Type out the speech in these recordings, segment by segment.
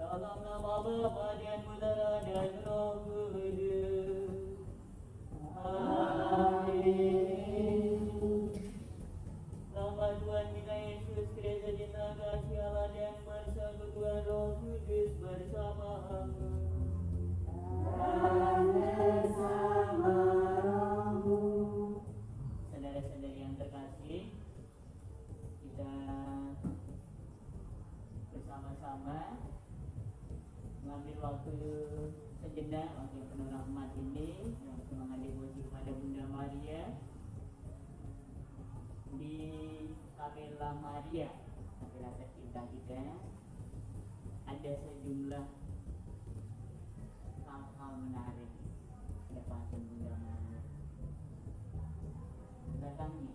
Dalam nama Bapa dan Putera dan Roh Kudus. Amin. Selamat Tuhan kita Yesus Kristus cinta kasih Allah dan persekutuan Roh Kudus bersama-sama. Bersama rohmu. Saudara-saudari yang terkasih, kita bersama-sama mengambil waktu sejenak, waktu yang penuh rahmat ini untuk menghadiri kepada Bunda Maria di Kapela Maria, kapela tercinta kita. Ada sejumlah hal-hal menarik dapatan Bunda Maria. Belakangnya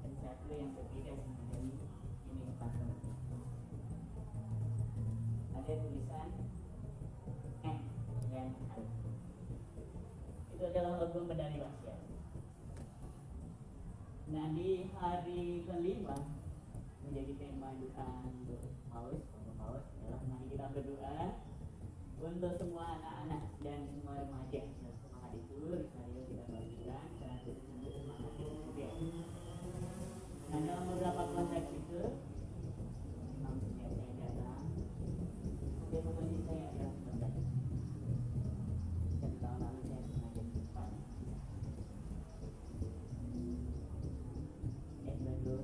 ada satu yang berbeda dari ini patung. Ada tulisan M dan H. Itu adalah logo medali wasiat. Nah, di hari kelima menjadi tema doa untuk Paus, Bapak Paus adalah mari kita berdoa untuk semua anak-anak dan semua remaja. Dan semangat itu saya kita bagikan dan untuk semangat kemudian. Nah, dalam beberapa konteks itu memang setiap saya datang dia memuji saya adalah konteks. Dan tahun lalu saya sengaja cepat baru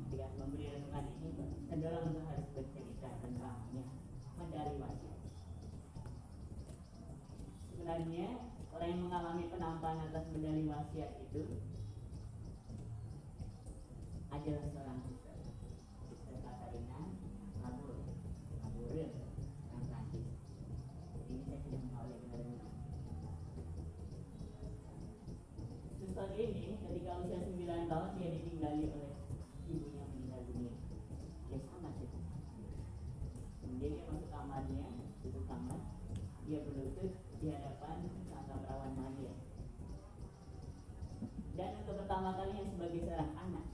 ketika memberi renungan ini adalah untuk harus bercerita tentangnya medali wasiat. Sebenarnya orang yang mengalami penampakan atas medali wasiat itu adalah seorang suster Katarina Labur orang Prancis. Ini saya sudah mengawali renungan. Suster ini ketika usia 9 tahun dia ditinggali oleh ibunya meninggal dunia. Dia sangat sedih. Kemudian dia masuk kamarnya, tutup kamar, dia berlutut di hadapan sang perawan Maria. Dan untuk pertama kalinya sebagai seorang anak,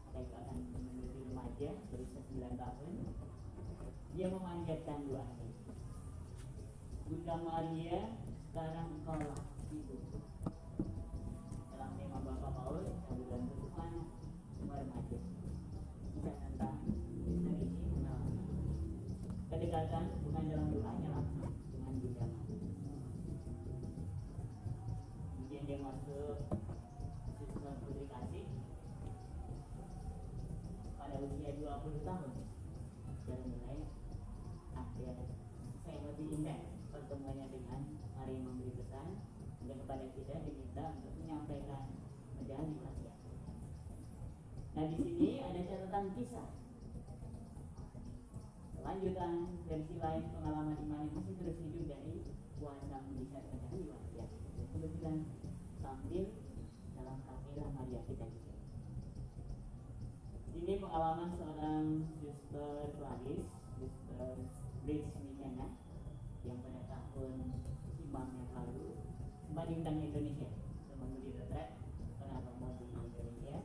ketika akan menuju remaja berusia 9 tahun, dia memanjatkan doanya. Bunda Maria, sekarang engkaulah ibu. Dalam tema Bapak Paus, dan tutupan semua remaja. Bisa tentang hari ini mengalami kedekatan bukan dalam doanya langsung dengan Bunda Maria. Kemudian dia masuk Suster Putri Kasih pada usia 20 tahun. Dan mulai ada saya lebih intens pertemuannya dengan Maria memberi pesan dan kepada kita diminta untuk menyampaikan medali wasiat. Nah, di sini ada catatan kisah lanjutan versi lain pengalaman iman yang masih terus hidup dari kuasa melihat medali wasiat. Kebetulan tampil dalam Kapela Maria kita juga. Ini pengalaman seorang Suster Clarice, Suster Grace Mikena, yang pada tahun Simam yang lalu sempat diundang Indonesia untuk memberi retret pernah romo di Indonesia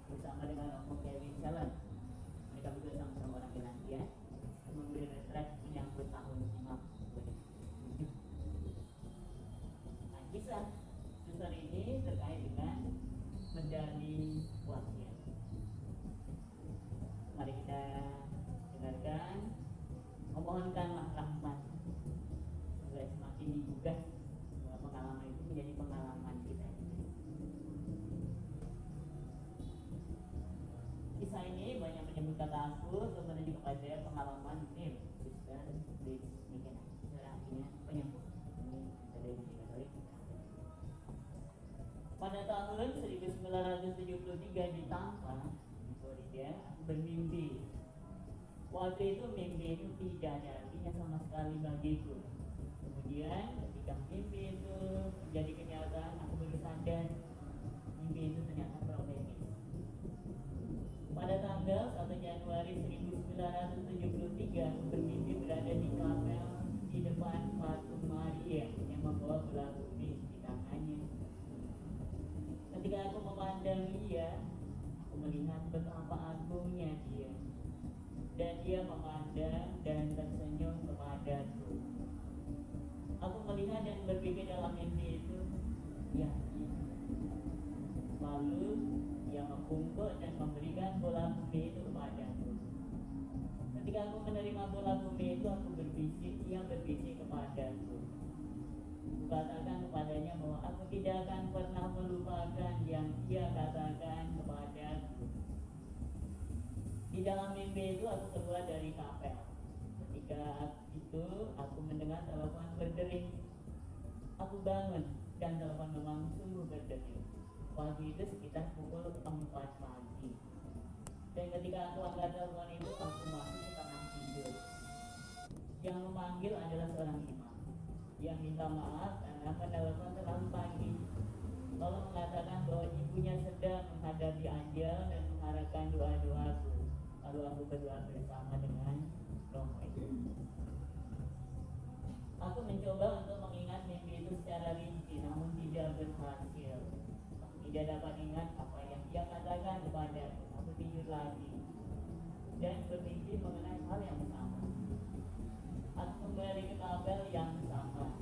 bersama dengan Romo Kevin Jalan. Mereka berdua sama-sama orang Finlandia memberi retret menyambut tahun Simam. Nah, kisah Suster ini terkait dengan medali wasiat. Mari kita dengarkan, memohonkanlah rahmat supaya semakin digugah pengalaman itu menjadi pengalaman kita. Kisah ini banyak menyebut kata aku untuk menunjuk kepada pengalaman Neil Suster Grace Mikena, seorang akhirnya penyembuh. Ini dari Katolik. Pada tahun 1973 di Tampa, di Florida, aku bermimpi. Waktu itu mimpi itu tidak ada artinya sama sekali bagiku. Kemudian ketika mimpi itu menjadi kenyataan, aku baru sadar mimpi itu ternyata profetis. Pada tanggal 1 Januari 1973, aku bermimpi berada di kapel di depan patung Maria yang membawa bola bumi di tangannya. Ketika aku memandang dia, aku melihat betapa agungnya dia. Dan dia memandang dan tersenyum Ya, lalu ia membungkuk dan memberikan bola bumi itu kepadaku. Ketika aku menerima bola bumi itu, aku berbisik, ia berbisik kepadaku. Katakan kepadanya bahwa aku tidak akan pernah melupakan yang ia katakan kepadaku. Di dalam mimpi itu aku keluar dari kapel. Ketika itu aku mendengar telepon berdering. Aku bangun dan telepon memang sungguh berdering. Waktu itu sekitar pukul 4 pagi. Dan ketika aku angkat telepon itu, aku masih setengah tidur. Yang memanggil adalah seorang imam yang minta maaf karena menelpon terlalu pagi, lalu mengatakan bahwa ibunya sedang menghadapi ajal dan mengharapkan doa-doaku. Lalu aku berdoa bersama dengan romo itu. Aku mencoba untuk mengingat mimpi itu secara rinci, namun tidak berhasil. Aku tidak dapat ingat apa yang dia katakan kepadaku. Aku tidur lagi dan bermimpi mengenai hal yang sama. Aku kembali ke kapel yang sama.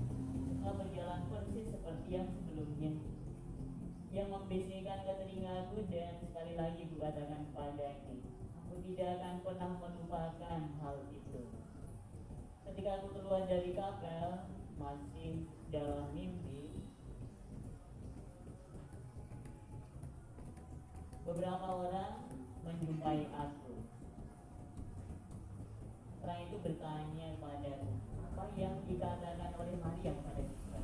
Semua berjalan persis seperti yang sebelumnya. Yang membisikkan ke telingaku dan sekali lagi kukatakan kepadanya, aku tidak akan pernah melupakan hal itu. Ketika aku keluar dari kapel, masih dalam mimpi, beberapa orang menjumpai aku. Orang itu bertanya padaku, apa yang dikatakan oleh Maria pada kita?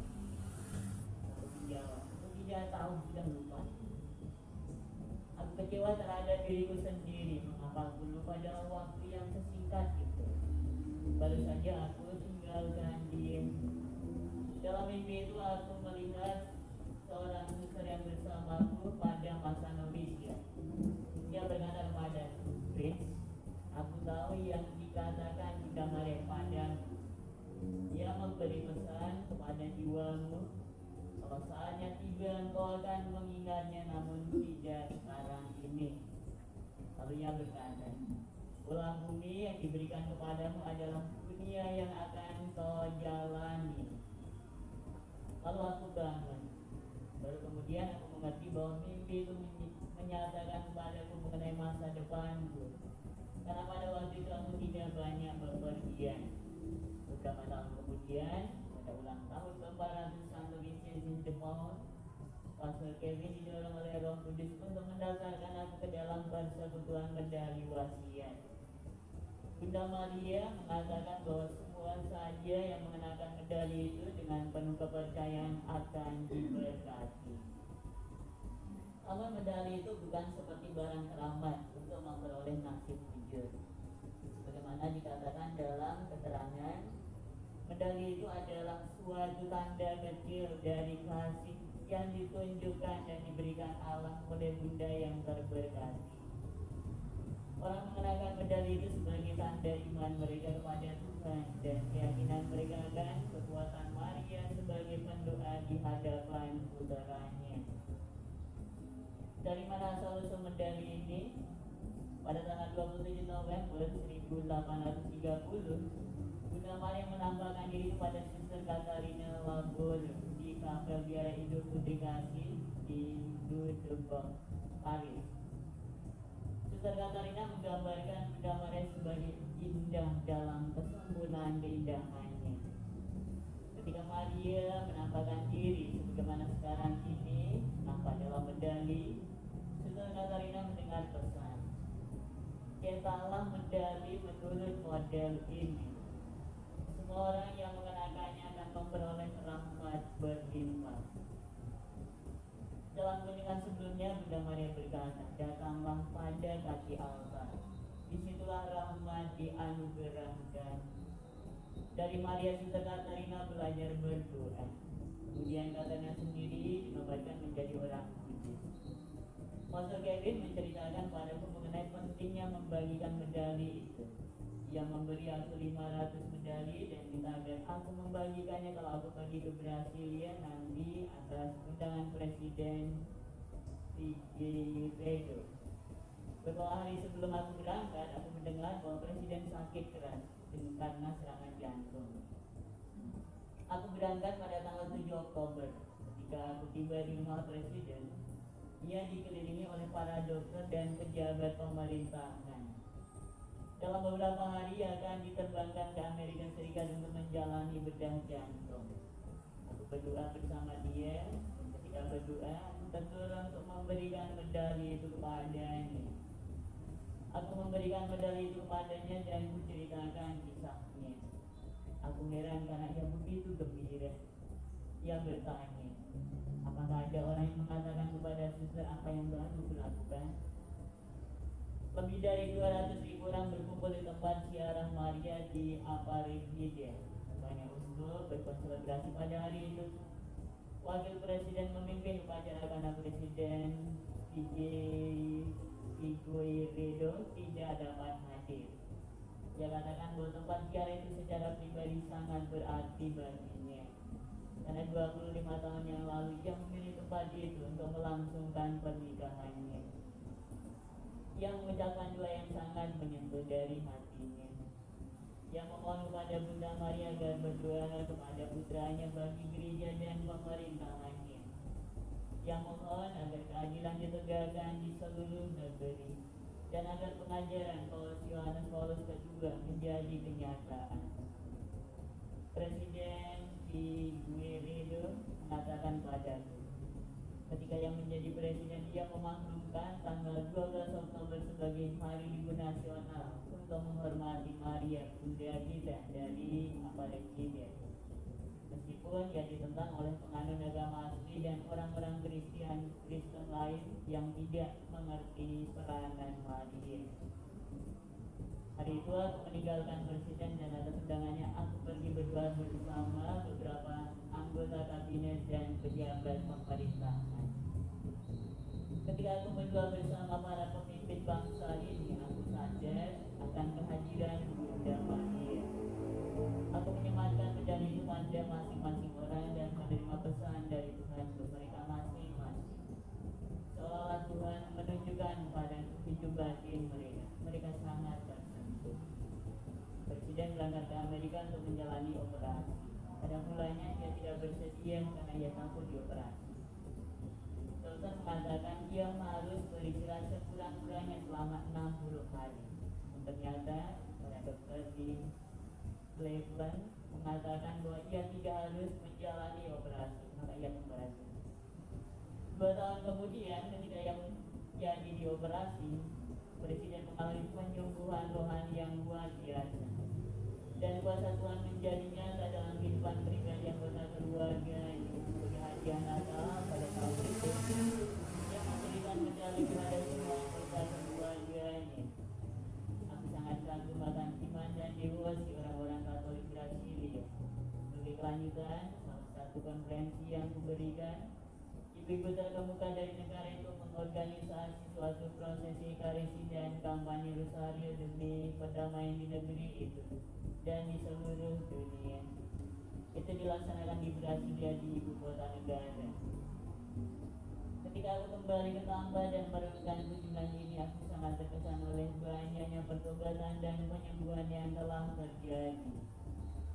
Aku menjawab, aku tidak tahu, sudah lupa. Aku kecewa terhadap diriku sendiri, mengapa aku lupa dalam waktu yang sesingkat itu. Baru saja aku tinggalkan dia. Dalam mimpi itu aku melihat seorang suster yang bersamaku pada masa novisia. Dia berkata kepadaku, Prince, aku tahu yang dikatakan Bunda Maria padamu. Dia memberi pesan kepada jiwamu, kalau saatnya tiba engkau akan mengingatnya, namun tidak sekarang ini. Lalu ia berkata, bola bumi yang diberikan kepadamu adalah dunia yang akan kau jalani. Lalu aku bangun. Baru kemudian aku mengerti bahwa mimpi itu menyatakan kepadaku mengenai masa depanku. Karena pada waktu itu aku tidak banyak bepergian. Beberapa tahun kemudian, pada ulang tahun ke-400 Santo Vincent de Paul, Pastor Kevin didorong oleh Roh Kudus untuk mendaftarkan aku ke dalam persekutuan medali wasiat. Bunda Maria mengatakan bahwa semua saja yang mengenakan medali itu dengan penuh kepercayaan akan diberkati. Namun medali itu bukan seperti barang keramat untuk memperoleh nasib jujur. Sebagaimana dikatakan dalam keterangan, medali itu adalah suatu tanda kecil dari kasih yang ditunjukkan dan diberikan Allah oleh Bunda yang terberkati. Orang mengenakan medali itu sebagai tanda iman mereka kepada Tuhan dan keyakinan mereka akan kekuatan Maria sebagai pendoa di hadapan putranya. Dari mana asal-usul medali ini? Pada tanggal 27 November 1830, Bunda Maria menampakkan diri kepada Suster Katarina Laborde di Kapel Biara Indo Putri Kasih di Doudebourg, Paris. Suster Katarina menggambarkan Bunda Maria sebagai indah dalam kesempurnaan keindahannya. Ketika Maria menampakkan diri sebagaimana sekarang ini nampak dalam medali, Suster Katarina mendengar pesan, cetaklah medali menurut model ini. Semua orang yang mengenakannya akan memperoleh rahmat berlimpah. Dalam kunjungan sebelumnya, Bunda Maria berkata, datanglah pada kaki altar. Disitulah rahmat dianugerahkan. Dari Maria Suster Katarina belajar berdoa. Kemudian katanya sendiri dinobatkan menjadi orang kudus. Pastor Kevin menceritakan padaku mengenai pentingnya membagikan medali itu. Ia memberi aku 500 medali dan minta agar aku membagikannya kalau aku pergi ke Brasilia nanti atas undangan Presiden Figueiredo. Beberapa hari sebelum aku berangkat, aku mendengar bahwa Presiden sakit keras karena serangan jantung. Aku berangkat pada tanggal 7 Oktober. Ketika ketika aku tiba di rumah presiden, ia dikelilingi oleh para dokter dan pejabat pemerintahan. Dalam beberapa hari akan diterbangkan ke Amerika Serikat untuk menjalani bedah jantung. Aku berdoa bersama dia, dan ketika berdoa, aku terdorong untuk memberikan medali itu kepadanya. Aku memberikan medali itu kepadanya dan menceritakan kisahnya. Aku heran karena ia begitu gembira. Ia bertanya, apakah ada orang yang mengatakan kepada suster apa yang telah aku lakukan? Lebih dari 200.000 orang berkumpul di tempat ziarah Maria di Aparecida, banyak Oslo, berkonsentrasi pada hari itu. Wakil Presiden memimpin upacara karena Presiden Figueiredo tidak dapat hadir. Dia katakan bahwa tempat ziarah itu secara pribadi sangat berarti baginya, karena 25 tahun yang lalu ia memilih tempat itu untuk melangsungkan pernikahannya. Ia mengucapkan doa yang sangat menyentuh dari hatinya. Ia memohon kepada Bunda Maria agar berdoa kepada putranya bagi gereja dan pemerintahannya. Ia mohon agar keadilan ditegakkan di seluruh negeri dan agar pengajaran Paus Yohanes Paulus II menjadi kenyataan. Presiden Figueiredo mengatakan padaku, ketika yang menjadi presiden ia memaklumkan tanggal 12 Oktober sebagai hari libur nasional untuk menghormati Maria Bunda kita dari Aparecida. Meskipun ia ditentang oleh penganut agama asli dan orang-orang Kristen lain yang tidak mengerti peranan Maria. Hari itu aku meninggalkan presiden dan atas undangannya aku pergi berdoa bersama beberapa anggota kabinet dan pejabat pemerintahan. Ketika aku berdoa bersama para pemimpin bangsa ini, aku sadar akan kehadiran Bunda Maria. Aku menyematkan medali itu pada masing-masing orang dan menerima pesan dari Tuhan untuk mereka masing-masing. Seolah Tuhan menunjukkan pada hidup batin mereka. Mereka sangat tersentuh. Presiden berangkat ke Amerika untuk menjalani operasi. Pada mulanya ia tidak bersedia karena ia takut dioperasi. Dokter mengatakan ia harus beristirahat sekurang-kurangnya selama 60 hari. Ternyata para dokter di Cleveland mengatakan bahwa ia tidak harus menjalani operasi, maka ia memberati. 2 tahun kemudian ketika ia jadi dioperasi, Presiden mengalami penyembuhan rohani yang luar biasa. Dan kuasa Tuhan menjadi nyata dalam kehidupan pribadi anggota keluarga sebagai hadiah Natal pada tahun itu. Ia memberikan medali kepada semua anggota keluarganya. Aku sangat kagum akan iman dan devosi orang-orang Katolik Brasilia. Sebagai kelanjutan, salah satu konferensi yang kuberikan, ibu-ibu terkemuka dari negara itu mengorganisasi suatu prosesi eukaristi dan kampanye rosario demi perdamaian di negeri itu dan di seluruh dunia. Itu dilaksanakan di Brasilia, di ibu kota negara. Ketika aku kembali ke Tambah dan merenungkan kunjungan ini, aku sangat terkesan oleh banyaknya pertobatan dan penyembuhan yang telah terjadi.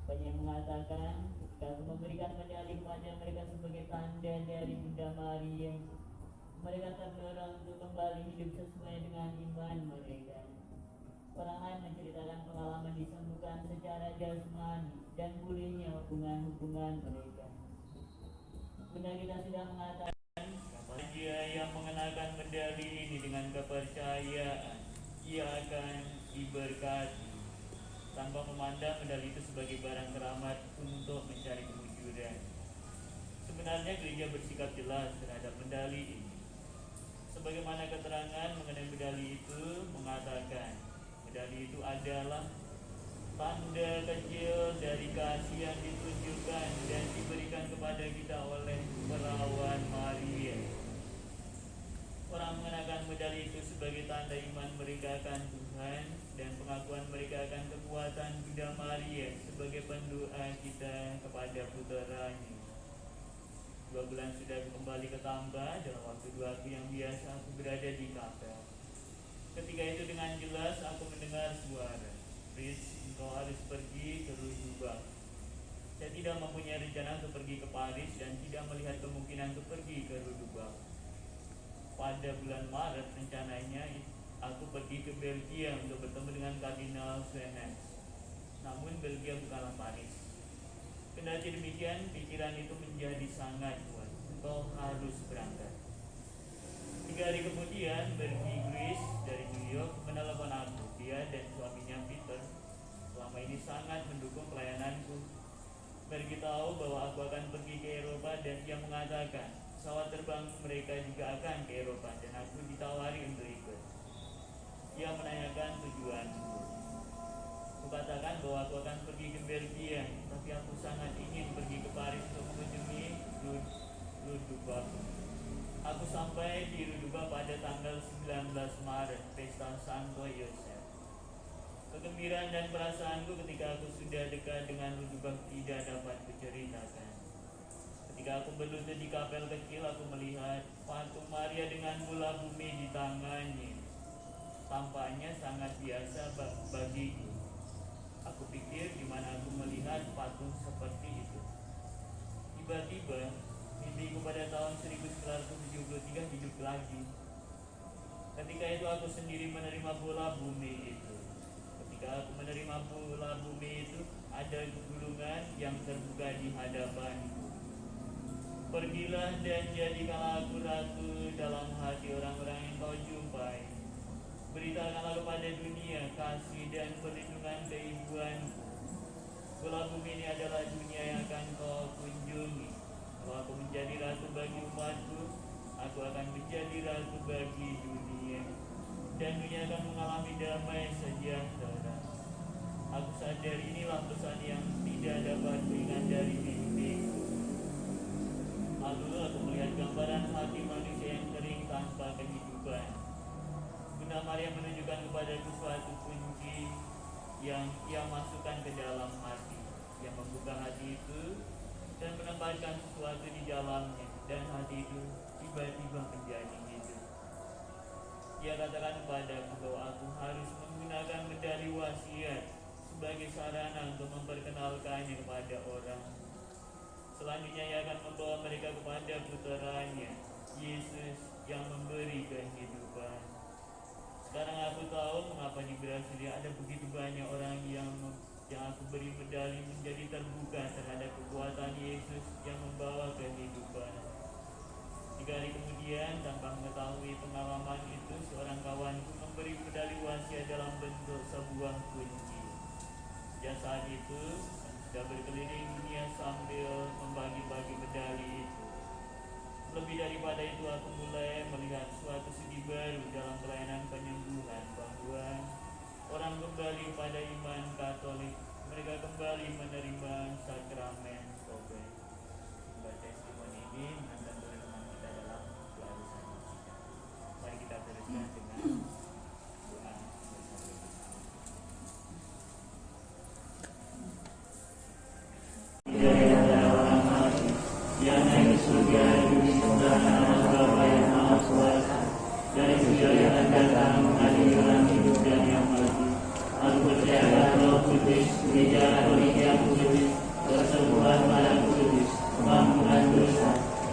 Banyak yang mengatakan, ketika aku memberikan medali kepada mereka sebagai tanda dari Bunda Maria, mereka terdorong untuk kembali hidup sesuai dengan iman mereka. Orang lain menceritakan pengalaman disembuhkan secara jasmani dan pulihnya hubungan-hubungan mereka. Bunda kita sudah mengatakan, dia yang mengenakan medali ini dengan kepercayaan, ia akan diberkati. Tanpa memandang medali itu sebagai barang keramat untuk mencari kemujudan. Sebenarnya gereja bersikap jelas terhadap medali ini. Sebagaimana keterangan mengenai medali itu mengatakan, medali itu adalah tanda kecil dari kasih yang ditunjukkan dan diberikan kepada kita oleh perawan Maria. Orang mengenakan medali itu sebagai tanda iman mereka akan Tuhan dan pengakuan mereka akan kekuatan Bunda Maria sebagai pendoa kita kepada putranya. 2 bulan sudah kembali ke Tambah. Dalam waktu 2 hari yang biasa aku berada di kapel. Ketika itu dengan jelas aku mendengar suara, Fritz, engkau harus pergi ke Lubang. Setiap tidak mempunyai rencana untuk pergi ke Paris dan tidak melihat kemungkinan untuk pergi ke Rudubak. Pada bulan Maret rencananya aku pergi ke Belgia untuk bertemu dengan Kardinal Swenens. Namun Belgia bukanlah Paris. Kendati demikian, pikiran itu menjadi sangat kuat. Engkau harus berangkat. 3 hari kemudian, Bernie Grace dari New York menelepon aku. Dia dan suaminya Peter selama ini sangat mendukung pelayananku. Beritahu bahwa aku akan pergi ke Eropa dan dia mengatakan pesawat terbang mereka juga akan ke Eropa dan aku ditawari untuk ikut. Dia menanyakan tujuanku. Aku katakan bahwa aku akan pergi ke Belgia, tapi aku sangat ingin pergi ke Paris untuk mengunjungi Rudubak. Aku sampai di Rudubak pada tanggal 19 Maret, pesta Santo Yosef. Kegembiraan dan perasaanku ketika aku sudah dekat dengan Rudubak tidak dapat kuceritakan. Ketika aku berlutut di kapel kecil, aku melihat patung Maria dengan bola bumi di tangannya. Tampaknya sangat biasa bagiku. Aku pikir di mana aku melihat patung seperti itu. Tiba-tiba, mimpiku pada tahun 1973 hidup lagi. Ketika itu aku sendiri menerima bola bumi itu. Ketika aku menerima bola bumi itu, ada gulungan yang terbuka di hadapanku. Pergilah dan jadikanlah aku ratu dalam hati orang-orang yang kau jumpai. Beritakanlah kepada dunia kasih dan perlindungan keibuanku. Bola bumi ini adalah dunia yang akan kau kunjungi. Kalau aku menjadi ratu bagi umatku, aku akan menjadi ratu bagi dunia. Dan dunia akan mengalami damai sejahtera. Aku sadar inilah pesan yang tidak dapat kuingat dari mimpiku. Lalu aku melihat gambaran hati manusia yang kering tanpa kehidupan. Bunda Maria menunjukkan kepadaku suatu kunci yang ia masukkan ke dalam hati. Ia membuka hati itu dan menempatkan sesuatu di dalamnya, dan hati itu tiba-tiba menjadi hidup. Ia katakan kepadaku bahwa aku harus menggunakan medali wasiat sebagai sarana untuk memperkenalkannya kepada orang. Selanjutnya ia akan membawa mereka kepada putranya, Yesus yang memberi kehidupan. Sekarang aku tahu mengapa di Brasilia ada begitu banyak orang yang aku beri medali menjadi terbuka terhadap kekuatan Yesus yang membawa kehidupan. 3 hari kemudian, tanpa mengetahui pengalaman itu, seorang kawanku memberi medali wasiat dalam bentuk sebuah kunci. Sejak saat itu, sudah berkeliling dunia sambil membagi-bagi medali itu. Lebih daripada itu, aku mulai melihat suatu segi baru dalam pelayanan penyembuhan, bahwa orang kembali pada iman Katolik. Mereka kembali menerima sakramen sober. Sebuah testimoni ini menantang teman kita dalam pelarisan kita. Mari kita teruskan dengan doa bersama. Yang naik surga di sebelah kanan Bapa yang Maha Kuasa, dari surga yang akan datang mengadili orang hidup dan yang mati. Aku percaya Roh Kudus, gereja Katolik yang kudus, persekutuan Maha Kudus, pengampunan dosa,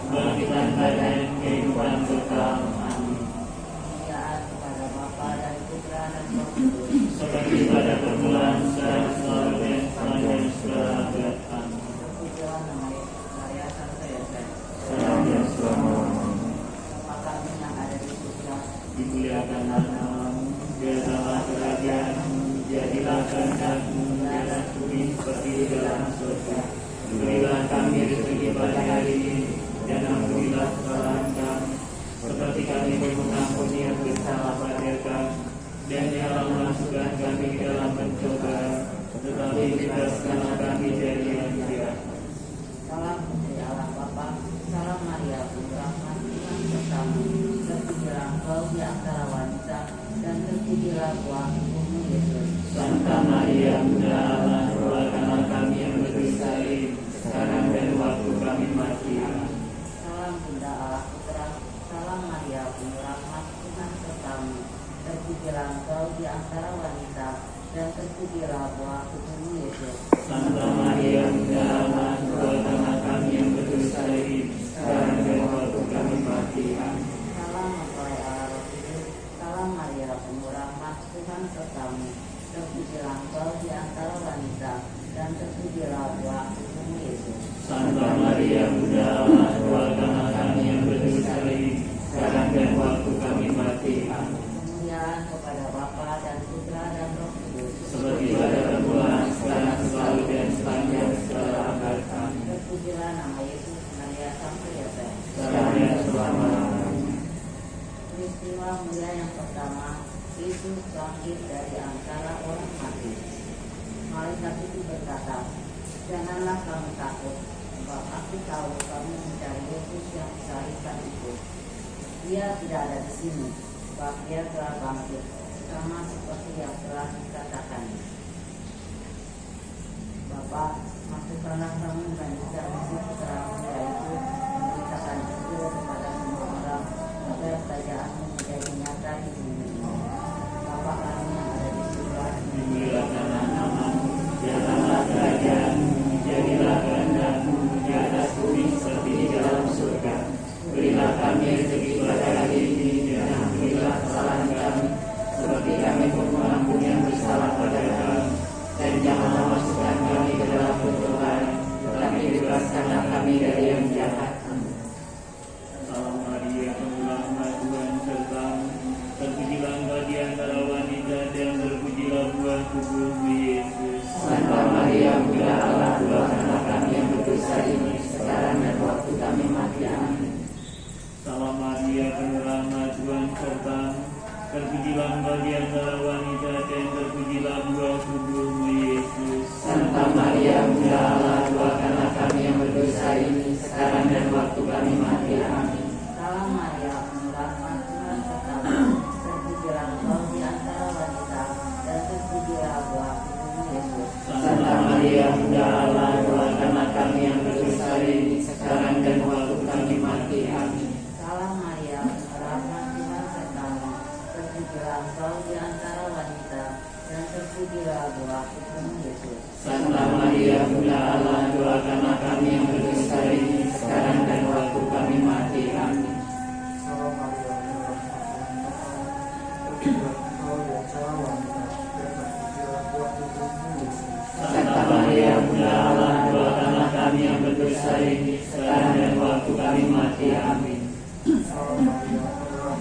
kebangkitan badan, kehidupan kekal. Amin. Kemuliaan kepada Bapa dan Putra dan Roh Kudus, Seperti pada permulaan, sekarang, selalu dan sepanjang segala abad. Amin. terpujilah nama Yesus, Maria Santo Yosef, Sekarang dan selama-lamanya. Bapa kami yang ada di surga, Dimuliakanlah namamu, biarlah kerajaanmu, jadilah kehendakmu di atas bumi seperti di dalam surga. Berilah kami rezeki pada hari ini, dan ampunilah kesalahan kami, seperti kami mengampuni yang bersalah pada kami. Dan janganlah memasukkan kami ke dalam pencobaan, tetapi bebaskanlah kami dari yang jahat. salam dari Allah Bapa, salam Maria, penuh rahmat, Tuhan sertamu, terpujilah engkau di antara wanita, dan terpujilah buah tubuhmu Yesus. Santa Maria, Bunda Allah, doakanlah kami yang berdosa ini, sekarang dan waktu kami mati. Amin. Salam Bunda Allah Putra, salam Maria, penuh rahmat, Tuhan sertamu, terpujilah engkau di antara wanita, dan terpujilah buah tubuhmu Yesus. Santa Maria, Bunda Maria Bunda Allah, doakanlah kami yang berdosa ini, sekarang dan waktu kami mati. Amin. Kemuliaan kepada Bapa dan Putra dan Roh Kudus. Seperti pada permulaan, sekarang, selalu, dan sepanjang segala abad. Amin. Terpujilah nama Yesus, Maria sampai Yosef. Sekarang dan selama-lamanya. Peristiwa mulia yang pertama, Yesus bangkit dari antara orang mati. Malaikat itu berkata, "Janganlah kamu takut, sebab aku tahu kamu mencari Yesus yang disalibkan itu. Dia tidak ada di sini, sebab dia telah bangkit, sama seperti yang telah dikatakan. Bapak, masukkanlah kamu dan bisa isi putra muda itu, memberitakan itu kepada semua orang, agar kerajaanmu menjadi nyata di bumi ini. Bapa kami yang ada di surga, Dimuliakanlah namamu, datanglah kerajaanmu, jadilah kehendakmu di atas bumi seperti di dalam surga. Berilah kami rezeki pada hari ini, dan ampunilah kesalahan kami, seperti kami pun mengampuni yang bersalah pada kami. Dan janganlah masukkan kami ke dalam pencobaan, tetapi bebaskanlah kami dari yang jahat. Amin. Salam Maria, penuh rahmat, Tuhan sertamu. Terpujilah engkau di antara wanita, dan terpujilah buah tubuhmu Yesus. Santa Maria, Bunda Allah, doakanlah kami yang berdosa ini, sekarang dan waktu kami mati. Amin. Salam Maria, penuh rahmat, Tuhan sertamu. Terpujilah engkau di antara wanita, dan terpujilah buah tubuhmu Yesus. Santa Maria, Bunda Allah, doakanlah kami yang berdosa ini, sekarang dan waktu kami mati. Amin. Salam Maria, penuh rahmat, Tuhan sertamu. Terpujilah engkau di antara wanita, dan terpujilah buah tubuhmu Yesus. Santa Maria, Bunda Allah, doakanlah kami yang berdosa ini, sekarang dan waktu kami mati. Amin. Salam Maria, penuh rahmat, Tuhan sertamu. Terpujilah engkau di antara wanita, dan terpujilah buah tubuhmu Yesus. Santa Maria, Bunda Allah, doakanlah kami yang berdosa ini, sekarang dan waktu kami mati. Amin. Salam Maria, penuh rahmat, Tuhan engkau di antara wanita, dan terpujilah buah tubuhmu Yesus. Santa Maria, Bunda Allah, doakanlah kami yang berdosa ini, sekarang dan waktu kami mati. Amin. Salam Maria, penuh rahmat, Tuhan sertamu. Terpujilah engkau di antara wanita, dan terpujilah buah tubuhmu Yesus. Santa Maria, Bunda Allah, doakanlah kami yang berdosa ini, sekarang dan waktu kami mati. Amin. Salam Maria, Tuhan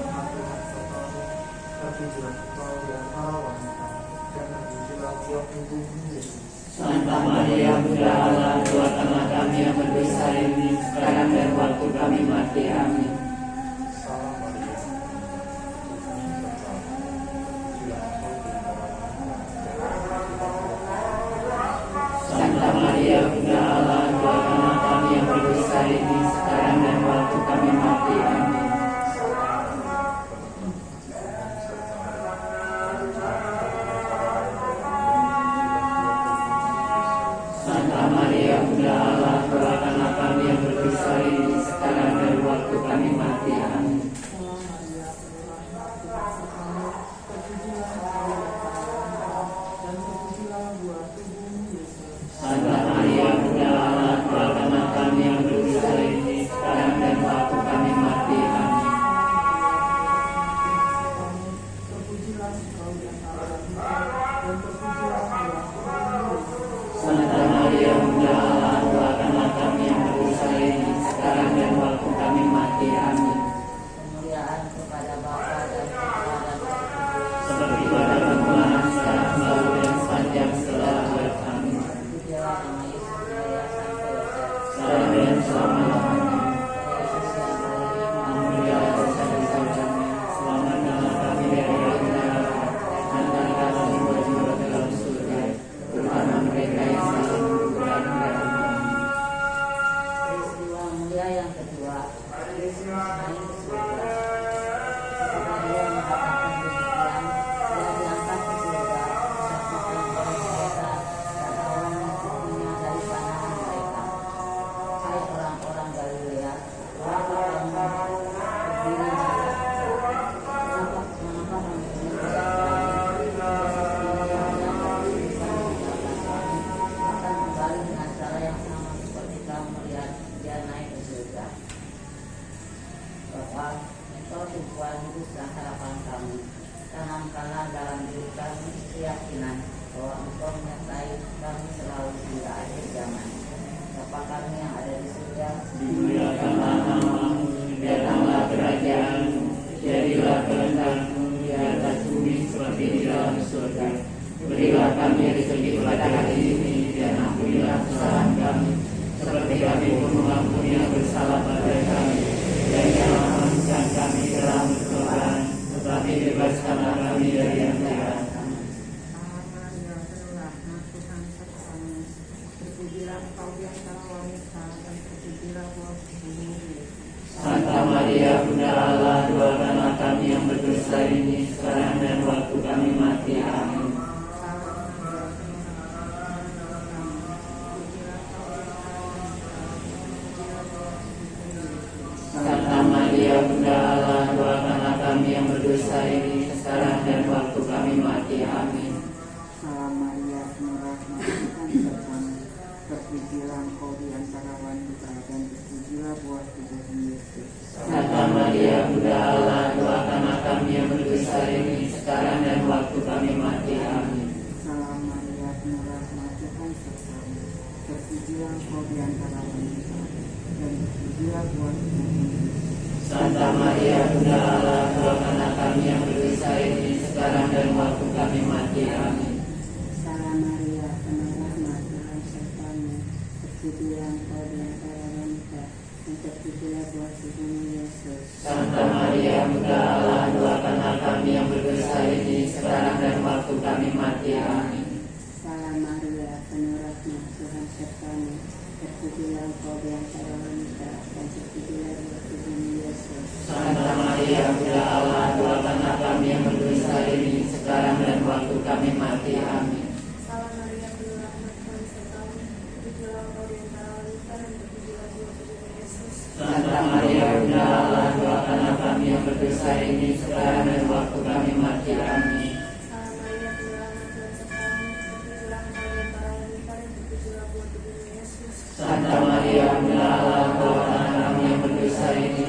sertamu. Terpujilah engkau di antara wanita, dan terpujilah buah Santa Maria, Bunda Allah, doakanlah kami yang berdosa ini, sekarang dan waktu kami mati. Amin. Santa Maria, Bunda Allah, doakanlah kami yang berdosa ini, sekarang dan waktu kami mati. Amin. Salam Maria, penuh rahmat, Tuhan sertamu. Terpujilah engkau di antara wanita, dan terpujilah buah tubuhmu Yesus. Santa Maria, Bunda Allah, doakanlah kami yang berdosa ini, sekarang dan waktu kami mati. Amin. Terpujilah engkau di antara wanita, dan terpujilah buah tubuhmu Yesus. Santa Maria, Bunda Allah, doakanlah kami yang berdosa ini, sekarang dan waktu kami mati. Amin. Kemuliaan kepada Bapa dan Putra dan Roh Kudus. Seperti pada permulaan, sekarang, selalu, dan sepanjang segala abad. Amin. Terpujilah nama Yesus, Maria sampai Yosef. Sekarang dan selama-lamanya. Yesus yang baik, Ampunilah dosa-dosa kami, selamatkanlah kami dari api neraka, dan angkatlah jiwa-jiwa dalam surga, terutama mereka yang sangat membutuhkan pertolongan. peristiwa mulia yang kedua, Yesus naik ke surga. Ketika dia mengatakan demikian, dia diangkat ke surga, disaksikan oleh mereka dan Allah mengikutinya dari pandangan mereka. Hai orang-orang Galilea, Santa Maria Bunda Allah, doakanlah kami yang berdosa ini sekarang dan waktu kami mati. Amin. Santa Maria Bunda Allah, doakanlah kami yang berdosa ini sekarang dan waktu kami mati. Amin. Salam Maria, penuh rahmat, Tuhan sertamu. Terpujilah engkau di antara wanita dan terpujilah buah tubuhmu Yesus. Santa Maria Bunda Allah, doakanlah kami yang berdosa ini sekarang dan waktu kami mati. Amin. Salam Maria, penuh rahmat, Tuhan sertamu. Terpujilah engkau di antara wanita dan terpujilah buah tubuhmu Yesus. Santa Maria Bunda Allah, doakanlah kami yang berdosa ini sekarang dan waktu kami mati. Amin. Salam Maria, penuh rahmat, Tuhan sertamu. Terpujilah engkau di antara wanita dan terpujilah buah tubuhmu Yesus. Santa Maria Bunda Allah, doakanlah kami yang berdosa ini sekarang dan waktu kami mati. Amin. Salam Maria, penuh rahmat, Tuhan sertamu. Terpujilah engkau di antara wanita dan terpujilah buah tubuhmu Yesus. Santa Maria Bunda Allah, doakanlah kami yang berdosa ini sekarang dan waktu kami mati. Amin. Salam Maria, penuh rahmat, Tuhan sertamu. Terpujilah engkau di antara wanita dan terpujilah buah tubuhmu Yesus. Santa Maria Bunda Allah, doakanlah kami yang berdosa ini sekarang dan waktu kami mati. Amin. Salam Maria, penuh rahmat, Tuhan sertamu. Terpujilah engkau di antara wanita dan terpujilah buah tubuhmu Yesus. Santa Maria Bunda Allah, doakanlah kami yang berdosa ini sekarang dan waktu kami mati. Amin. Salam Maria, penuh rahmat, Tuhan sertamu. Terpujilah engkau di antara wanita dan terpujilah buah tubuhmu Yesus. Santa Maria Bunda Allah, doakanlah kami yang berdosa ini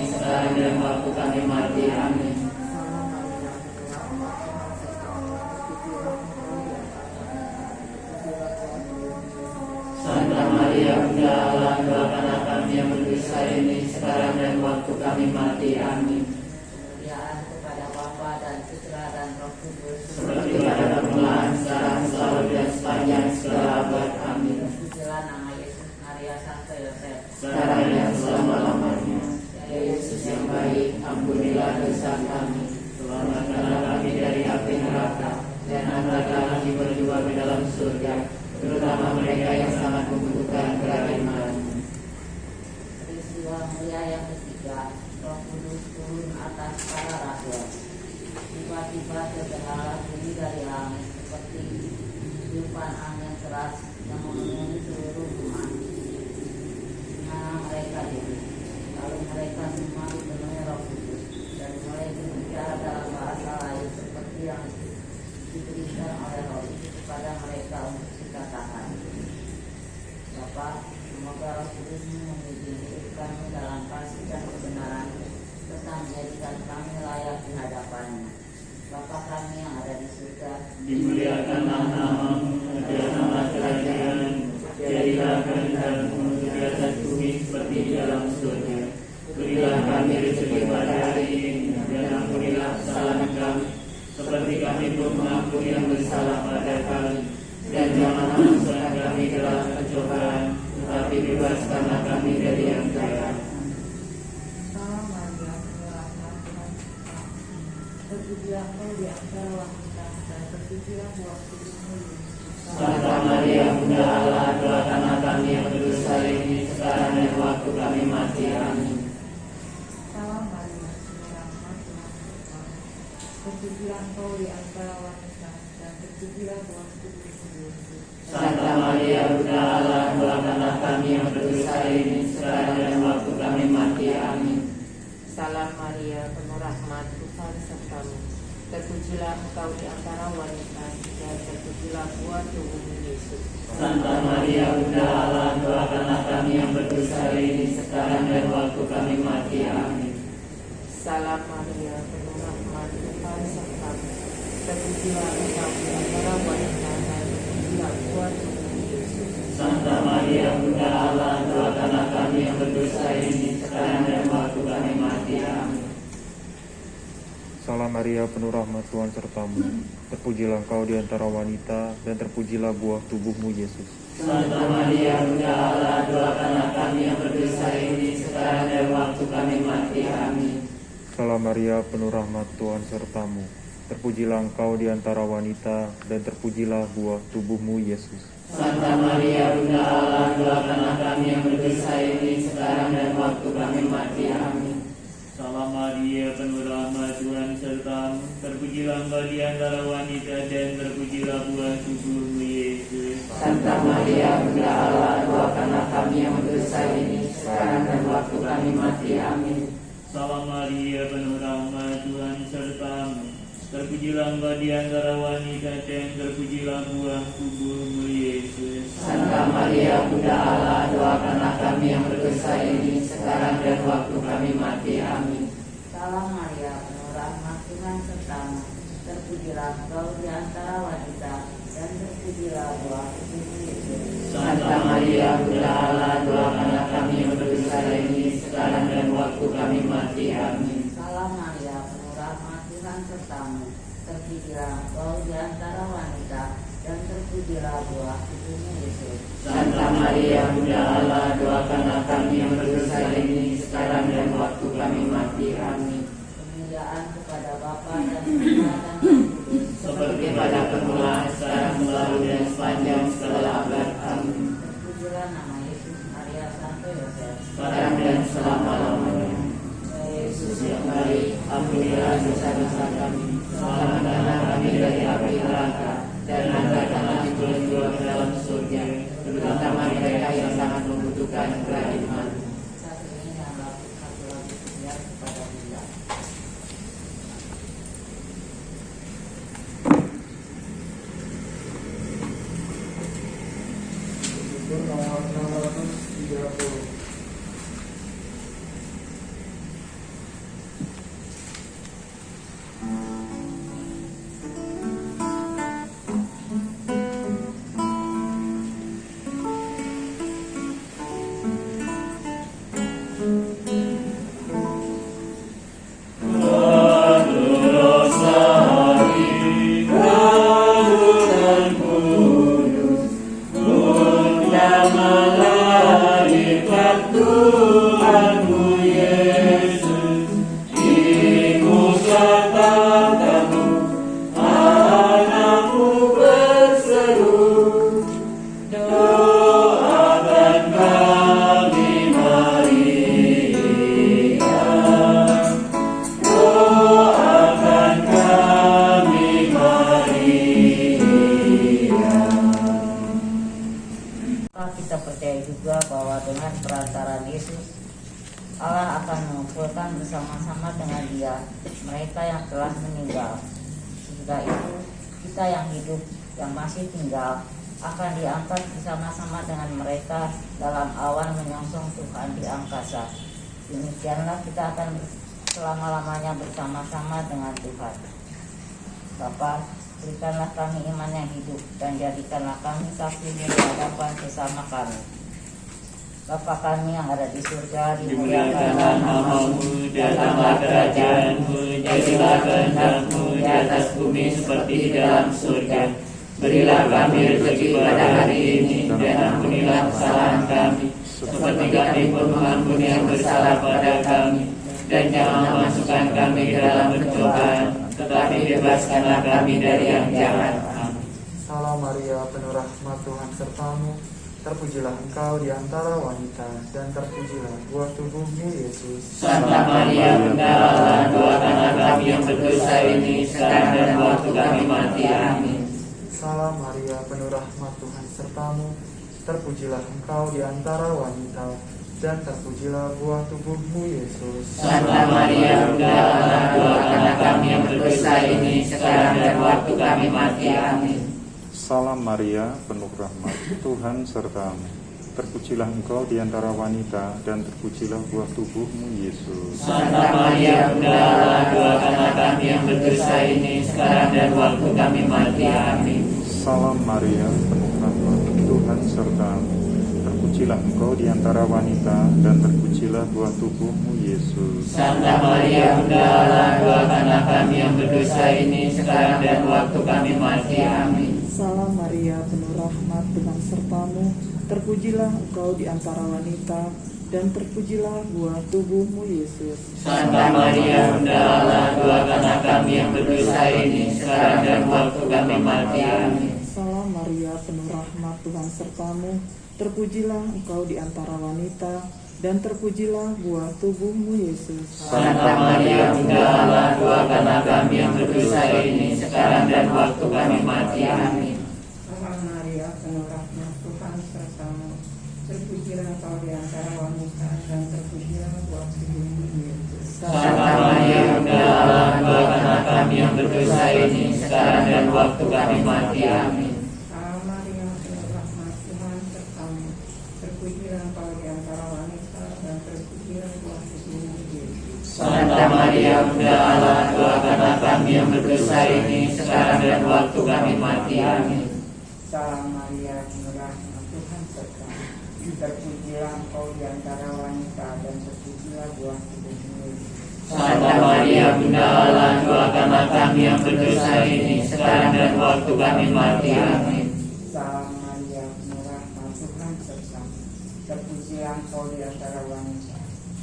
sekarang dan waktu kami mati. Amin. Salam Maria, penuh rahmat, Tuhan sertamu. Terpujilah engkau di antara wanita dan terpujilah buah tubuhmu Yesus. Santa Maria Bunda Allah, doakanlah kami yang berdosa ini sekarang dan waktu kami mati. Amin. Kemuliaan kepada Bapa dan Putra dan Roh Kudus. Seperti pada permulaan, sekarang, selalu dan sepanjang segala abad. Amin. Terpujilah nama Yesus, Maria, Santo Yosef. Sekarang dan selama-lamanya. Ya Yesus yang baik, ampunilah dosa kami, selamatkanlah kami dari api neraka, dan antarkanlah jiwa-jiwa ke dalam surga, terutama mereka yang sangat membutuhkan kerahiman. Peristiwa mulia yang ketiga, Roh Kudus turun atas para rasul. Tiba-tiba terdengarlah bunyi dari langit seperti tiupan angin keras yang memenuhi seluruh rumah. Di mana mereka duduk. Lalu mereka semua dipenuhi Roh Kudus dan mulai berbicara dalam bahasa lain seperti yang diberikan oleh Roh itu kepada mereka untuk dikatakan. Bapa, semoga Roh Kudus-Mu membimbing hidup kami dalam kasih dan kebenaran, serta menjadikan kami layak di hadapan-Mu. Bapa kami yang ada di surga, Dimuliakanlah namamu, nama kerajaan, jadilah kehendak-Mu di atas bumi seperti di dalam surga. Berilah kami rezeki pada hari ini, dan ampunilah kesalahan kami, seperti kami pun mengampuni yang bersalah pada kami. Dan janganlah masukkan kami ke dalam pencobaan, tetapi bebaskanlah kami dari yang jahat. Salam Maria, penuh rahmat, Tuhan sertamu. Terpujilah engkau di antara wanita dan terpujilah buah tubuhmu Yesus. Santa Maria Bunda Allah, doakanlah kami yang berdosa ini sekarang dan waktu kami mati. Amin. Salam Maria, penuh rahmat, Tuhan sertamu. Terpujilah engkau di antara wanita dan terpujilah buah tubuhmu Yesus. Santa Maria Bunda Allah, doakanlah kami yang berdosa ini sekarang dan waktu kami mati. Amin. Salam Maria, penuh rahmat, Tuhan sertamu. Terpujilah engkau di antara wanita dan terpujilah buah tubuhmu Yesus. Santa Maria Bunda Allah, doakanlah kami yang berdosa ini sekarang dan waktu kami mati. Amin. Salam Maria, penuh rahmat, Tuhan sertamu. Terpujilah engkau di antara wanita dan terpujilah buah tubuhmu Yesus. Santa Maria Bunda Allah, doakanlah kami yang berdosa ini sekarang dan waktu kami mati. Amin. Salam Maria, penuh rahmat, Tuhan sertamu. Terpujilah engkau di antara wanita, dan terpujilah buah tubuhmu Yesus. Santa Maria Bunda Allah, doakanlah kami yang berdosa ini sekarang dan waktu kami mati. Amin. Salam Maria, penuh rahmat, Tuhan sertamu. Terpujilah engkau di antara wanita, dan terpujilah buah tubuhmu, Yesus. Santa Maria, Bunda Allah, doakanlah kami yang berdosa ini sekarang dan waktu kami mati. Amin. Salam Maria, penuh rahmat, Tuhan sertamu. Terpujilah engkau di antara wanita, dan terpujilah buah tubuhmu, Yesus. Santa Maria, Bunda Allah, doakanlah kami yang berdosa ini sekarang dan waktu kami mati. Amin. Salam Maria, penuh rahmat, Tuhan sertamu. Terpujilah engkau di antara wanita, dan terpujilah buah tubuhmu, Yesus. Santa Maria, Bunda Allah, doakanlah kami yang berdosa ini sekarang dan waktu kami mati. Amin. Salam Maria, penuh rahmat, Tuhan sertamu. Terpujilah engkau di antara wanita, dan terpujilah buah tubuhmu, Yesus. Santa Maria, Bunda Allah, doakanlah kami yang berdosa ini sekarang dan waktu kami mati. Amin. Salam Maria, penuh rahmat, Tuhan sertamu. Terpujilah engkau di antara wanita, dan terpujilah buah tubuhmu, Yesus. Santa Maria, Bunda Allah, doakanlah kami yang berdosa ini sekarang dan waktu kami mati. Amin. Kemuliaan kepada Bapa dan Putra dan Roh Kudus, Seperti pada permulaan, sekarang, selalu, dan sepanjang segala abad. Amin. terpujilah nama Yesus, Maria, Santo Yosef. Sekarang dan selama-lamanya. Yesus yang baik, ampunilah dosa-dosa kami, selamatkanlah kami dari api neraka, dan angkatkanlah jiwa-jiwa ke dalam surga, terutama mereka yang sangat membutuhkan kerahiman. Satu ini yang satu lagi biar kepada Dia. Itu nomor 630. Kita percaya juga bahwa dengan perantaraan Yesus, Allah akan mengumpulkan bersama-sama dengan Dia mereka yang telah meninggal. Sehingga itu kita yang hidup, yang masih tinggal, akan diangkat bersama-sama dengan mereka dalam awan menyongsong Tuhan di angkasa. Demikianlah kita akan selama-lamanya bersama-sama dengan Tuhan. Bapa, berikanlah kami iman yang hidup, dan jadikanlah kami saksi-Mu di hadapan sesama kami. Bapa kami yang ada di surga, Dimuliakanlah namamu, datanglah kerajaanmu, jadilah kehendak-Mu di atas bumi seperti di dalam surga. Berilah kami rezeki pada hari ini, dan ampunilah kesalahan kami, seperti kami pun mengampuni yang bersalah pada kami. Dan janganlah masukkan kami ke dalam pencobaan, tetapi bebaskanlah kami dari yang jahat. Amin. Salam Maria, penuh rahmat, Tuhan sertamu. Terpujilah engkau di antara wanita, dan terpujilah buah tubuhmu, Yesus. Santa Maria, Bunda Allah, doakanlah kami yang berdosa ini sekarang dan waktu kami mati. Amin. Salam Maria, penuh rahmat, Tuhan sertamu. Terpujilah engkau di antara wanita, dan terpujilah buah tubuhmu, Yesus. Santa Maria, Bunda Allah, doakanlah kami yang berdosa ini sekarang dan waktu kami mati. Amin. Salam Maria, penuh rahmat, Tuhan sertamu. Terpujilah engkau di antara wanita, dan terpujilah buah tubuhmu, Yesus. Santa Maria, Bunda Allah, doakanlah kami yang berdosa ini sekarang dan waktu kami mati. Amin. Salam Maria, penuh rahmat, Tuhan sertamu. Terpujilah engkau di antara wanita, dan terpujilah buah tubuhmu, Yesus. Santa Maria, Bunda Allah, doakanlah kami yang berdosa ini sekarang dan waktu kami mati. Amin. Salam Maria, penuh rahmat, Tuhan sertamu. Terpujilah engkau di antara wanita, dan terpujilah buah tubuhmu Yesus. Santa Maria, Bunda Allah, doakanlah kami yang berdosa ini, sekarang dan waktu kami mati. Amin. Salam Maria, penuh rahmat, Tuhan sertamu. Terpujilah engkau di antara wanita, dan terpujilah buah tubuhmu Yesus. Santa Maria, Bunda Allah, doakanlah kami yang berdosa ini, sekarang dan waktu kami mati. Amin. Salam Maria, penuh rahmat, Tuhan sertamu. Terpujilah engkau di antara wanita, dan terpujilah buah tubuhmu Yesus. Santa Maria, Bunda Allah, doakanlah kami yang berdosa ini, sekarang dan waktu kami mati. Amin. Salam Maria, penuh rahmat, Tuhan sertamu. Terpujilah engkau di antara wanita, dan terpujilah buah tubuhmu Yesus. Santa Maria, Bunda Allah, doakanlah kami yang berdosa ini, sekarang dan waktu kami mati. Amin. Salam Maria, penuh rahmat, Tuhan sertamu. Terpujilah engkau di antara wanita dan terpujilah buah tubuhmu Yesus. Santa Maria, Bunda Allah, doakanlah kami yang berdosa ini, sekarang dan waktu kami mati. Amin. Salam Maria, penuh rahmat, Tuhan sertamu. Terpujilah engkau di antara wanita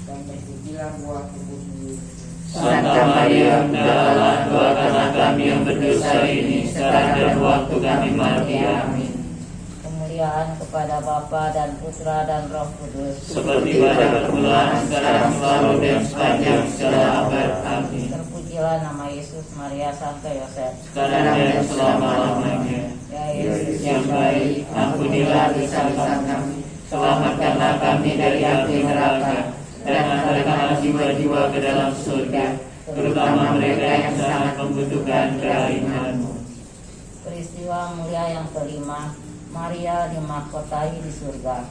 dan terpujilah buah tubuhmu Yesus. Santa Maria, Bunda Allah, doakanlah kami yang berdosa ini, sekarang dan waktu kami mati. Amin. Kemuliaan kepada Bapa dan Putra dan Roh Kudus. Seperti pada permulaan, sekarang, selalu, dan sepanjang segala abad. Amin. Terpujilah nama Yesus, Maria, Santo Yosef. Sekarang dan selama-lamanya. Ya Yesus Yang baik, ampunilah dosa-dosa kami, selamatkanlah kami dari api neraka, dan antarkanlah jiwa-jiwa ke dalam surga, terutama mereka yang sangat membutuhkan kerahiman-Mu. Peristiwa mulia yang kelima, Maria dimahkotai di surga.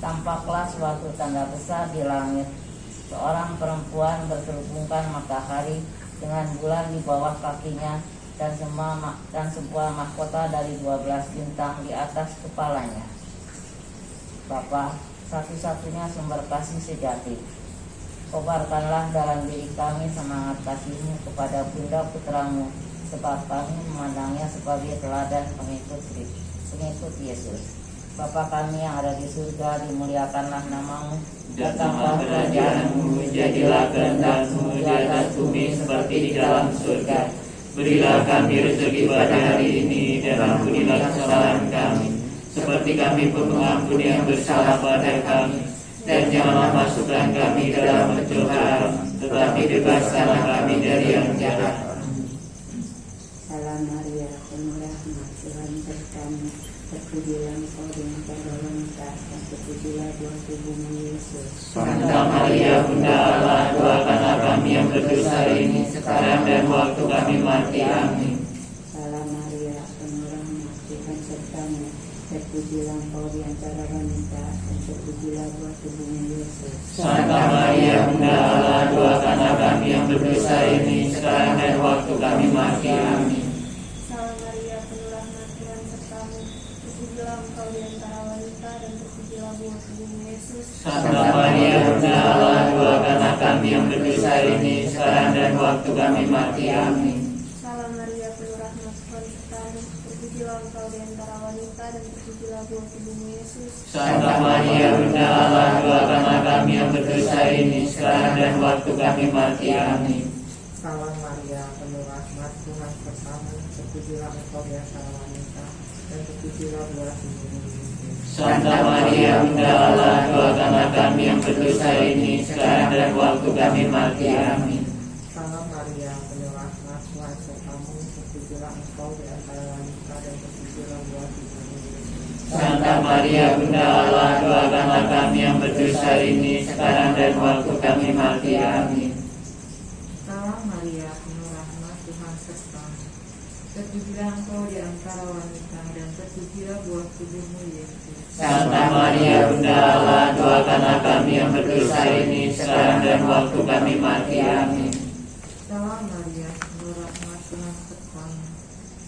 Tampaklah suatu tanda besar di langit. Seorang perempuan berkerubungkan matahari dengan bulan di bawah kakinya dan sebuah mahkota dari 12 bintang di atas kepalanya. Bapa, satu-satunya sumber kasih sejati, kobarkanlah dalam diri kami semangat kasih-Mu kepada Bunda Putramu, sebab kami memandangnya sebagai teladan pengikut Yesus. Bapa kami yang ada di surga, dimuliakanlah nama-Mu. Datanglah kerajaan-Mu, jadilah kehendak-Mu di atas bumi seperti di dalam surga. Berilah kami rezeki pada hari ini, dan ampunilah kesalahan kami, seperti kami pun mengampuni yang bersalah pada kami. Dan janganlah masukkan kami dalam pencobaan, tetapi bebaskanlah kami dari yang jahat. Salam Maria, penuh rahmat, Tuhan sertamu. Terpujilah engkau di antara wanita, dan terpujilah buah tubuhmu Yesus. Santa Maria, Bunda Allah, doakanlah kami yang berdosa ini, sekarang dan waktu kami mati. Amin. Salam Maria, penuh rahmat, Tuhan sertamu. Terpujilah engkau di antara wanita, dan terpujilah buah tubuhmu Yesus. Santa Maria, Bunda Allah, doakanlah kami yang berdosa ini, sekarang dan waktu kami mati. Amin. Salam Maria, penuh rahmat, Tuhan sertamu. Terpujilah engkau di antara wanita, dan terpujilah buah tubuhmu Yesus. Santa Maria, Bunda Allah, doakanlah kami yang berdosa ini, sekarang dan waktu kami mati. Amin. Salam Maria, penuh rahmat, Tuhan sertamu. Terpujilah engkau di antara wanita, dan terpujilah buah tubuhmu Yesus. Santa Maria, Bunda Allah, doakanlah kami yang berdosa ini, sekarang dan waktu kami mati. Amin. Salam Maria, penuh rahmat, Tuhan sertamu. Terpujilah engkau di antara wanita, dan terpujilah buah tubuhmu Yesus. Santa Maria, Bunda Allah, doakanlah kami yang berdosa ini, sekarang dan waktu kami mati. Amin. Salam Maria, penuh rahmat, Tuhan sertamu. Terpujilah engkau di antara wanita, dan terpujilah buah tubuhmu Yesus. Santa Maria, Bunda Allah, doakanlah kami yang berdosa ini, sekarang dan waktu kami mati. Amin. Salam Maria, penuh rahmat, Tuhan sertamu. Terpujilah engkau di antara wanita, dan terpujilah buah tubuhmu Yesus. Santa Maria, Bunda Allah, doakanlah kami yang berdosa ini, sekarang dan waktu kami mati. Amin. Salam Maria, penuh rahmat, Tuhan sertamu.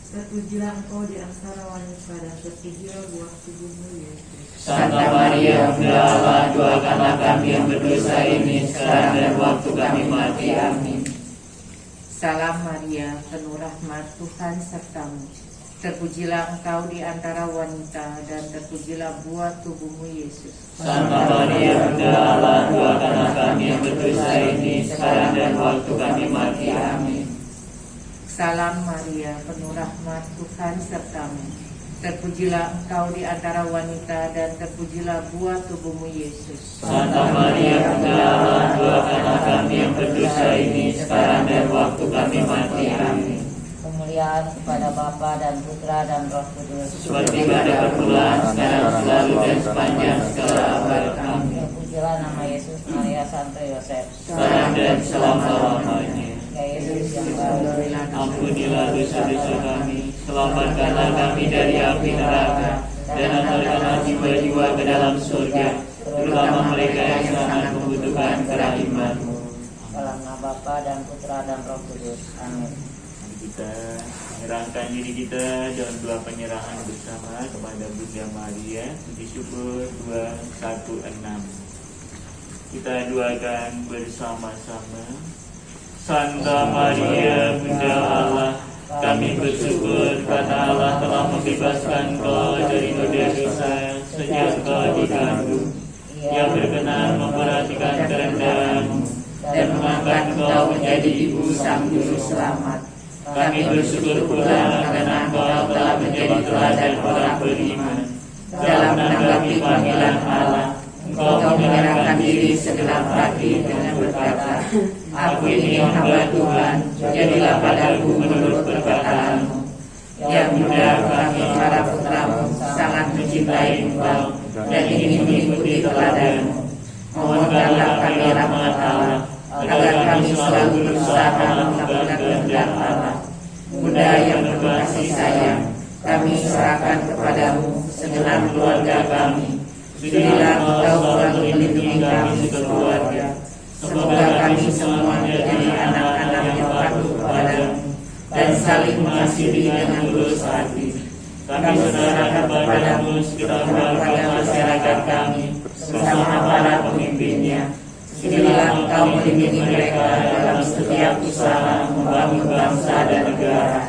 Terpujilah engkau di antara wanita, dan terpujilah buah tubuhmu Yesus. Santa Maria, Bunda Allah, doakanlah kami yang berdosa ini, sekarang dan waktu kami mati. Amin. Salam Maria, penuh rahmat, Tuhan sertamu. Terpujilah engkau di antara wanita, dan terpujilah buah tubuhmu Yesus. Santa Maria, Bunda Allah, doakanlah kami yang berdosa ini, sekarang dan waktu kami mati. Amin. Salam Maria, penuh rahmat, Tuhan sertamu. Terpujilah engkau di antara wanita, dan terpujilah buah tubuhmu Yesus. Santa Maria, Bunda Allah, doakanlah kami yang berdosa ini, sekarang dan waktu kami mati. Amin. Kemuliaan kepada Bapa dan Putra dan Roh Kudus. Seperti pada permulaan, sekarang, selalu, dan sepanjang segala abad. Amin. Terpujilah nama Yesus, Maria, Santo Yosef. Sekarang dan selama-lamanya. Ya Yesus yang baik, Ampunilah dosa-dosa kami, selamatkanlah kami dari api neraka, dan antarkanlah jiwa-jiwa ke dalam surga, terutama mereka yang sangat membutuhkan kerahiman-Mu. dalam nama Bapa dan Putra dan Roh Kudus. Amin. Kita menyerahkan diri kita dalam doa penyerahan bersama kepada Bunda Maria. Puji syukur 216. Kita doakan bersama-sama. Santa Maria, Bunda Allah, kami bersyukur karena Allah telah membebaskan Kau dari noda dosa sejak Kau dikandung. Ia berkenan memperhatikan kerendahan-Mu dan mengangkat Kau menjadi Ibu Sang Juru Selamat. Kami bersyukur pula karena Engkau telah menjadi teladan orang beriman. Dalam menanggapi panggilan Allah, Engkau menyerahkan diri segenap hati dengan berkata, "Aku ini hamba Tuhan, jadilah padaku menurut perkataan-Mu." Ya Bunda, kami para putra-Mu sangat mencintai Engkau dan ingin mengikuti teladan-Mu. Mohonkanlah kami rahmat Allah, agar kami selalu berusaha melakukan kehendak Allah. Bunda yang berkasih sayang, kami serahkan kepadamu segenap keluarga kami. Berilah Engkau selalu melindungi kami sekeluarga. Semoga kami semua menjadi anak-anak yang patuh kepadamu dan saling mengasihi dengan tulus hati. Kami serahkan kepadamu segenap warga masyarakat kami bersama para pemimpinnya. Berilah Engkau melindungi mereka dalam setiap usaha membangun bangsa dan negara.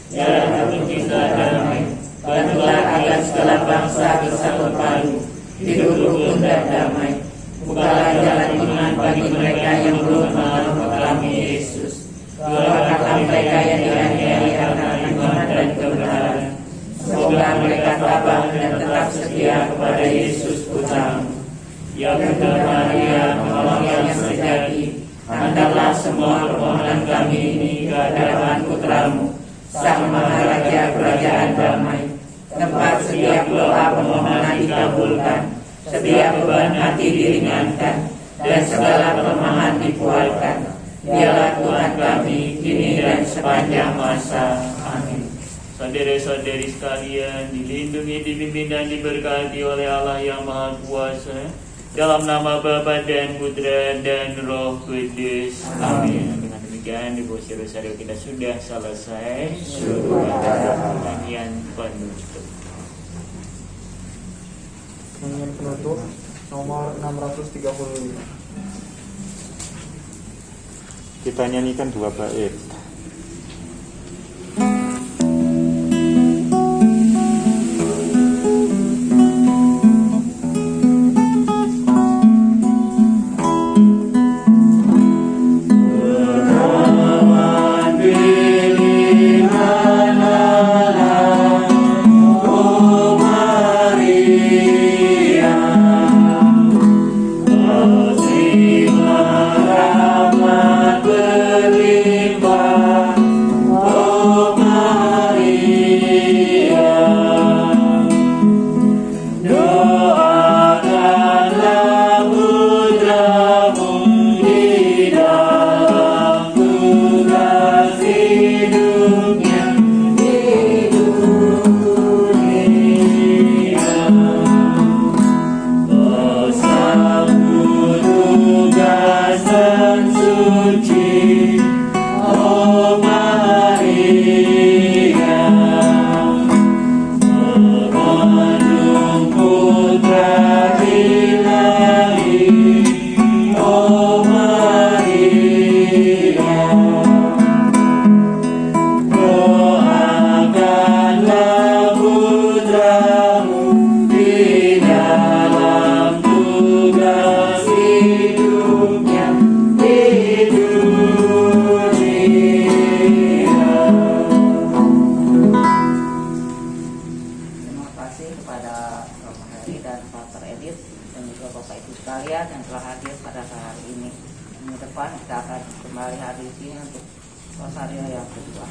Ya pencipta damai, bantulah agar segala bangsa bersatu padu, hidup rukun dan damai. Bukalah jalan iman bagi mereka yang belum mengalami Yesus. Doakanlah mereka yang dianiaya karena iman dan kebenaran. Semoga mereka tabah dan tetap setia kepada Yesus Putra-Mu. Ya Bunda Maria, penolong yang sejati, hantarlah semua permohonan kami ini ke hadapan Putra-Mu, Sang Maharaja Kerajaan Damai. Tempat setiap doa permohonan dikabulkan, setiap beban hati diringankan, dan segala kelemahan dikuatkan. Biarlah Tuhan kami kini dan sepanjang masa. Amin. Saudara-saudari sekalian, dilindungi, dibimbing, dan diberkati oleh Allah yang Maha Kuasa. Dalam nama Bapa dan Putra dan Roh Kudus. Amin. Dengan demikian, devosi rosario kita sudah selesai. Suruh nyanyian penutup. Nyanyian penutup nomor 635. Kita nyanyikan 2 bait. Terima hadir pada hari ini. Minggu depan kita akan kembali hadir di sini untuk rosario yang kedua.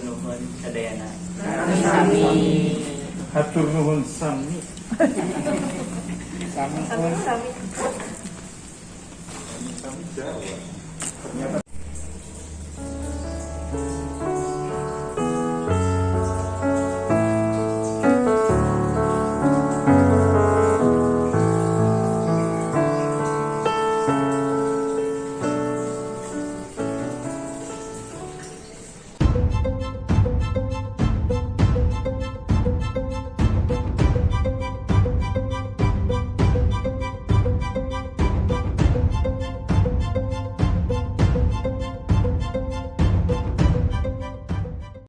Nuhun sadayana. Hatur nuhun sami. Sami. Sami Jawa. Ternyata